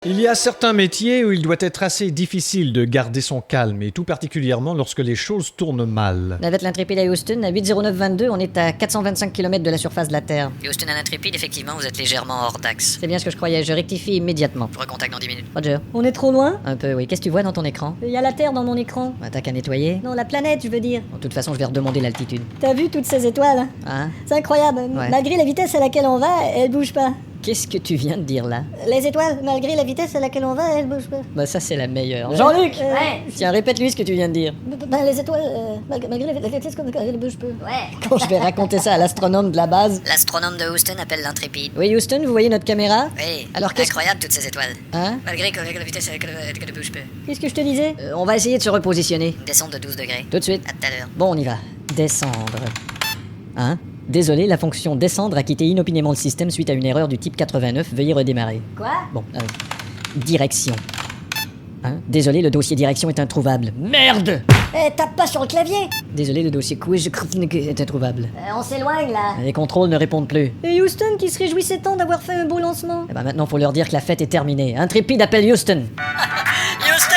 Il y a certains métiers où il doit être assez difficile de garder son calme, et tout particulièrement lorsque les choses tournent mal. Navette l'Intrépide à Houston, à 80922, on est à 425 km de la surface de la Terre. Houston à l'Intrépide, effectivement, vous êtes légèrement hors d'axe. C'est bien ce que je croyais, je rectifie immédiatement. Je recontacte dans 10 minutes. Roger. On est trop loin? Un peu, oui. Qu'est-ce que tu vois dans ton écran? Il y a la Terre dans mon écran. Ah, t'as qu'à nettoyer. Non, la planète, je veux dire. De toute façon, je vais redemander l'altitude. T'as vu toutes ces étoiles? Hein? C'est incroyable. Ouais. Malgré la vitesse à laquelle on va, elles bougent pas. Qu'est-ce que tu viens de dire là? Les étoiles, malgré la vitesse à laquelle on va, elles bougent pas. Bah ça c'est la meilleure. Jean-Luc! Ouais. Tiens, répète-lui ce que tu viens de dire. Les étoiles, malgré la vitesse elles bougent pas. Ouais. Quand je vais raconter ça à l'astronome de la base. L'astronome de Houston appelle l'Intrépide. Oui, Houston, vous voyez notre caméra? Oui. Alors, qu'est-ce- Incroyable toutes ces étoiles. Hein? Malgré que la vitesse qu'elle bouge peu. Qu'est-ce que je te disais? On va essayer de se repositionner. Descente de 12 degrés. Tout de suite. À tout à l'heure. Bon, on y va. Descendre. Hein? Désolé, la fonction descendre a quitté inopinément le système suite à une erreur du type 89. Veuillez redémarrer. Quoi? Bon, direction. Hein? Désolé, le dossier direction est introuvable. Merde! Tape pas sur le clavier! Désolé, le dossier quiz est introuvable. On s'éloigne là. Les contrôles ne répondent plus. Et Houston qui se réjouissait tant d'avoir fait un beau lancement. Eh ben maintenant, faut leur dire que la fête est terminée. Intrépide appelle Houston. Houston,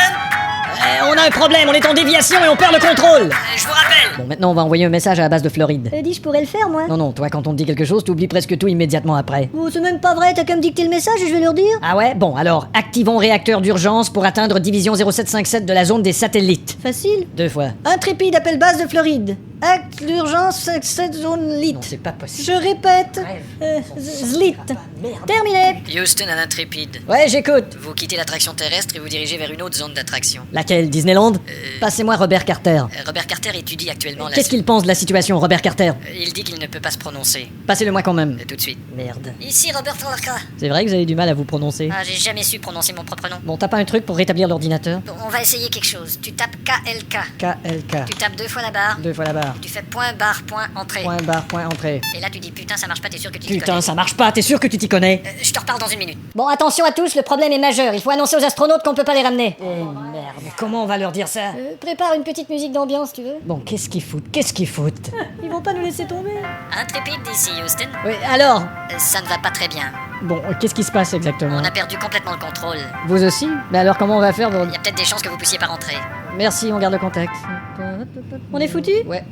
On a un problème, on est en déviation et on perd le contrôle! je vous rappelle. Bon, maintenant, on va envoyer un message à la base de Floride. Dis, je pourrais le faire moi. Non, toi, quand on te dit quelque chose, t'oublies presque tout immédiatement après. Oh, c'est même pas vrai, t'as qu'à me dicter le message et je vais leur dire. Ah ouais? Bon, alors, activons réacteur d'urgence pour atteindre division 0757 de la zone des satellites. Facile. 2 fois. Intrépide appelle base de Floride. Acte d'urgence, cette zone lit. Non, c'est pas possible. Je répète. Zlit. Terminé. Houston à l'Intrépide. Ouais, j'écoute. Vous quittez l'attraction terrestre et vous dirigez vers une autre zone d'attraction. Laquelle? Disneyland? Passez-moi Robert Carter. Robert Carter étudie actuellement la... Qu'est-ce qu'il pense de la situation, Robert Carter? Il dit qu'il ne peut pas se prononcer. Passez-le-moi quand même. Tout de suite. Merde. Ici Robert Forca. C'est vrai que vous avez du mal à vous prononcer? Ah, j'ai jamais su prononcer mon propre nom. Bon, t'as pas un truc pour rétablir l'ordinateur? Bon, on va essayer quelque chose. Tu tapes KLK. KLK. Tu tapes 2 fois la barre. 2 fois la barre. Tu fais point barre point entrée. Point barre, point entrée. Et là tu dis putain ça marche pas, t'es sûr que tu t'y Putain, connais. ça marche pas, t'es sûr que tu t'y connais? Je te reparle dans 1 minute. Bon, attention à tous, le problème est majeur. Il faut annoncer aux astronautes qu'on peut pas les ramener. Merde, mais comment on va leur dire ça? Prépare une petite musique d'ambiance, tu veux. Bon, qu'est-ce qu'ils foutent? Qu'est-ce qu'ils foutent? Ils vont pas nous laisser tomber. Intrépide d'ici Houston. Oui, alors? Ça ne va pas très bien. Bon, qu'est-ce qui se passe exactement? On a perdu complètement le contrôle. Vous aussi? Mais alors comment on va faire pour... Il y a peut-être des chances que vous puissiez pas rentrer. Merci, on garde le contact. On est foutus? Ouais.